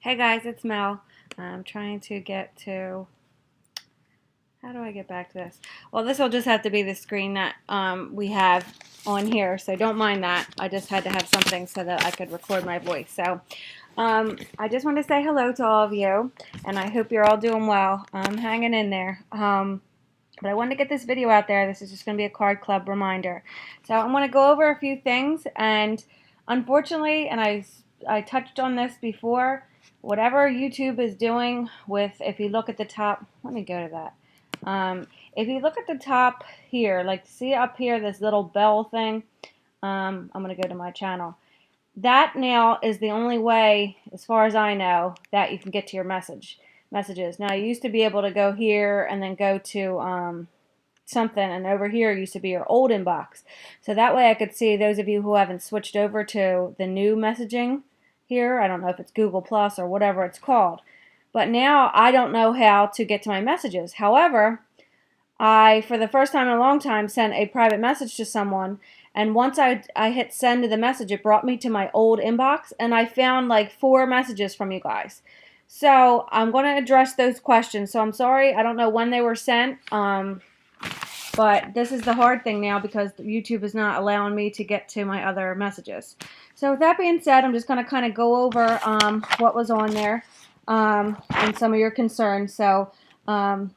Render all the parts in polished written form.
Hey guys, it's Mel. I'm trying to get to. How do I get back to this? Well, this will just have to be the screen that we have on here, so don't mind that. I just had to have something so that I could record my voice. So I just want to say hello to all of you, and I hope you're all doing well. I'm hanging in there. But I wanted to get this video out there. This is just going to be a card club reminder. So I'm going to go over a few things, and unfortunately, and I touched on this before, whatever YouTube is doing with, if you look at the top, let me go to that. If you look at the top here, like see up here, this little bell thing, I'm going to go to my channel. That now is the only way, as far as I know, that you can get to your messages. Now, you used to be able to go here and then go to something, and over here used to be your old inbox. So that way I could see those of you who haven't switched over to the new messaging here. I don't know if it's Google Plus or whatever it's called. But now I don't know how to get to my messages. However, I, for the first time in a long time, sent a private message to someone, and once I hit send to the message, it brought me to my old inbox, and I found like 4 messages from you guys. So I'm going to address those questions. So I'm sorry, I don't know when they were sent, but this is the hard thing now because YouTube is not allowing me to get to my other messages. So with that being said, I'm just going to kind of go over what was on there and some of your concerns. So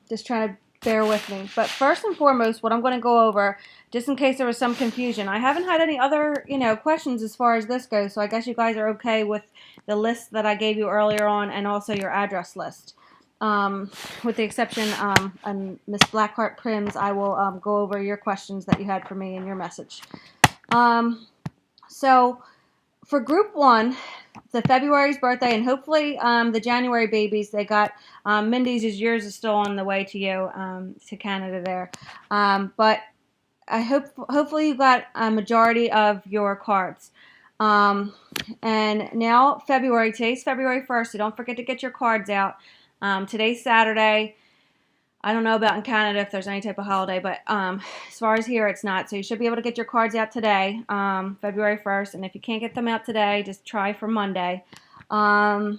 just try to bear with me. But first and foremost, what I'm going to go over, just in case there was some confusion, I haven't had any other, questions as far as this goes, so I guess you guys are okay with the list that I gave you earlier on and also your address list. With the exception, Miss Blackheart Prims, I will go over your questions that you had for me in your message. So for group 1, the February's birthday, and hopefully the January babies, they got Mindy's, yours is still on the way to you, to Canada there. But I hopefully you got a majority of your cards. And now today's February 1st, so don't forget to get your cards out. Today's Saturday. I don't know about in Canada if there's any type of holiday, but as far as here, it's not. So you should be able to get your cards out today, February 1st. And if you can't get them out today, just try for Monday. So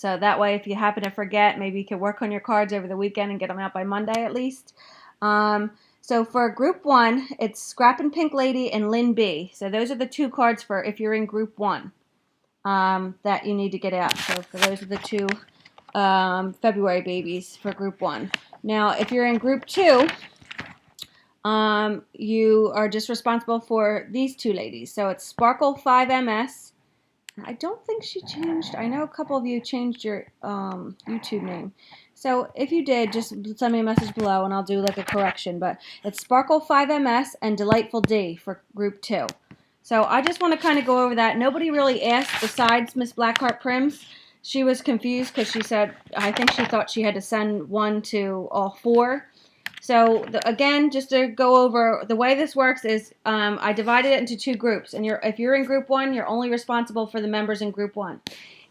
that way, if you happen to forget, maybe you can work on your cards over the weekend and get them out by Monday at least. So for group 1, it's Scrappin' Pink Lady and Lynn B. So those are the 2 cards for if you're in group 1 that you need to get out. So for those are the 2 February babies for group 1. Now, if you're in group 2, you are just responsible for these 2 ladies. So it's Sparkle 5MS. I don't think she changed. I know a couple of you changed your YouTube name. So if you did, just send me a message below and I'll do like a correction. But it's Sparkle 5MS and Delightful D for group 2. So I just want to kind of go over that. Nobody really asked besides Miss Blackheart Prims. She was confused because she said, I think she thought she had to send one to all 4. So again, just to go over, the way this works is I divided it into 2 groups. And if you're in group 1, you're only responsible for the members in group 1.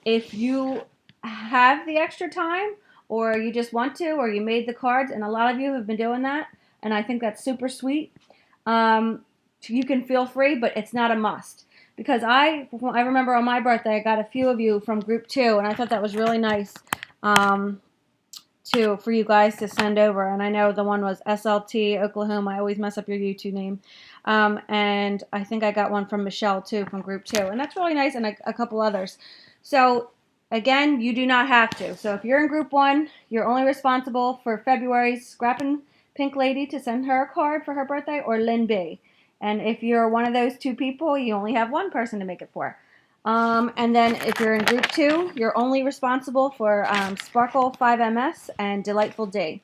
If you have the extra time or you just want to, or you made the cards, and a lot of you have been doing that, and I think that's super sweet, you can feel free, but it's not a must. Because I remember on my birthday, I got a few of you from group 2, and I thought that was really nice for you guys to send over. And I know the one was SLT Oklahoma. I always mess up your YouTube name. And I think I got one from Michelle too, from group 2, and that's really nice, and a couple others. So again, you do not have to. So if you're in group 1, you're only responsible for February's Scrappin' Pink Lady to send her a card for her birthday, or Lynn B. And if you're one of those 2 people, you only have 1 person to make it for. And then if you're in group 2, you're only responsible for Sparkle 5MS and Delightful D.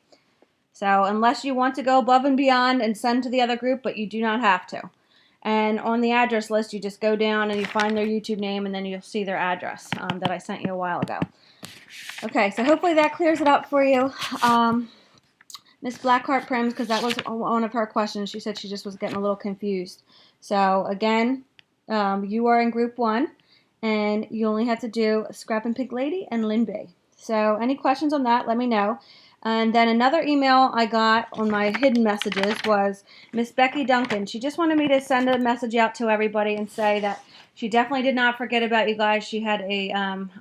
So unless you want to go above and beyond and send to the other group, but you do not have to. And on the address list, you just go down and you find their YouTube name, and then you'll see their address that I sent you a while ago. Okay, so hopefully that clears it up for you. Miss Blackheart Prims, because that was one of her questions. She said she just was getting a little confused. So again, you are in group 1, and you only have to do Scrappin' Pink Lady and Lynn B. So any questions on that, let me know. And then another email I got on my hidden messages was Miss Becky Duncan. She just wanted me to send a message out to everybody and say that She definitely did not forget about you guys. She had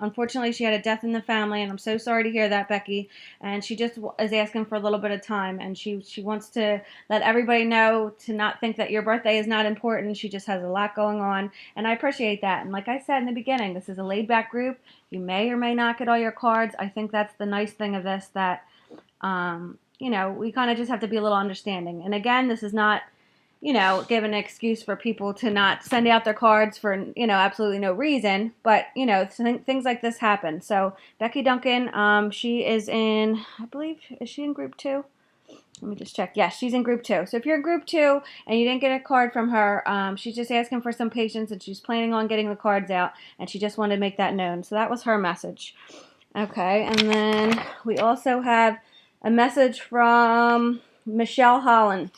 unfortunately, she had a death in the family, and I'm so sorry to hear that, Becky. And she just is asking for a little bit of time, and she wants to let everybody know to not think that your birthday is not important. She just has a lot going on, and I appreciate that. And like I said in the beginning, this is a laid back group. You may or may not get all your cards. I think that's the nice thing of this, that we kind of just have to be a little understanding. And again, this is not give an excuse for people to not send out their cards for, absolutely no reason. But, things like this happen. So Becky Duncan, she is in, I believe, is she in group 2? Let me just check. Yes, she's in group 2. So if you're in group 2 and you didn't get a card from her, she's just asking for some patience, and she's planning on getting the cards out, and she just wanted to make that known. So that was her message. Okay, and then we also have a message from Michelle Holland.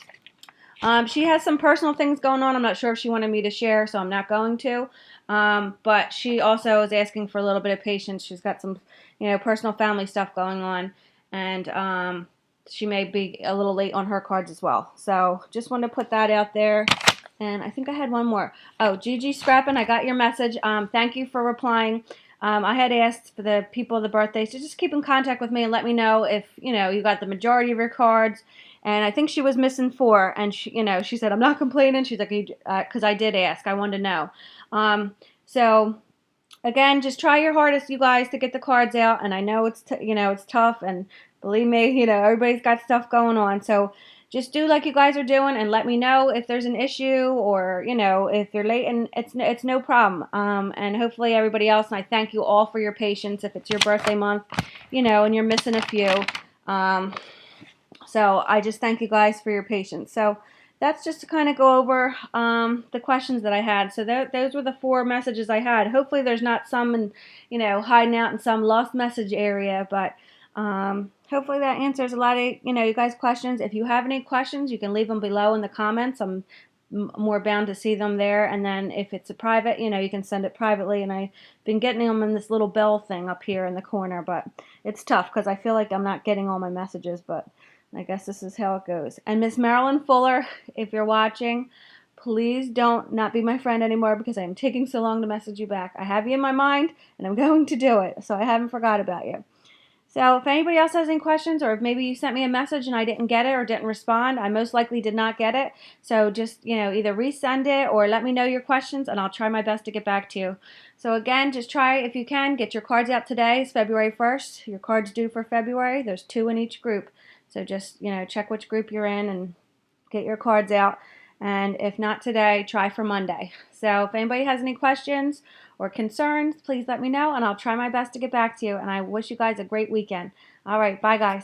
She has some personal things going on. I'm not sure if she wanted me to share, so I'm not going to. But she also is asking for a little bit of patience. She's got some, personal family stuff going on, and she may be a little late on her cards as well. So just wanted to put that out there. And I think I had one more. Oh, Gigi Scrappin, I got your message. Thank you for replying. I had asked for the people of the birthdays to just keep in contact with me and let me know if, you got the majority of your cards. And I think she was missing 4. And, she said, I'm not complaining. She's like, because I did ask. I wanted to know. So, again, just try your hardest, you guys, to get the cards out. And I know it's, it's tough. And believe me, everybody's got stuff going on. So, just do like you guys are doing and let me know if there's an issue, or, if you're late, and it's no problem. And hopefully everybody else, and I thank you all for your patience if it's your birthday month, and you're missing a few. So I just thank you guys for your patience. So that's just to kind of go over the questions that I had. So those were the 4 messages I had. Hopefully there's not some hiding out in some lost message area, but hopefully that answers a lot of you guys' questions. If you have any questions, you can leave them below in the comments. I'm more bound to see them there. And then if it's a private, you can send it privately. And I've been getting them in this little bell thing up here in the corner, but it's tough because I feel like I'm not getting all my messages, but I guess this is how it goes. And Miss Marilyn Fuller, if you're watching, please don't not be my friend anymore because I'm taking so long to message you back. I have you in my mind, and I'm going to do it, so I haven't forgot about you. So if anybody else has any questions, or if maybe you sent me a message and I didn't get it or didn't respond, I most likely did not get it. So just, either resend it or let me know your questions, and I'll try my best to get back to you. So again, just try, if you can, get your cards out today. It's February 1st. Your cards due for February. There's 2 in each group. So just, check which group you're in and get your cards out. And if not today, try for Monday. So if anybody has any questions or concerns, please let me know, and I'll try my best to get back to you. And I wish you guys a great weekend. All right, bye guys.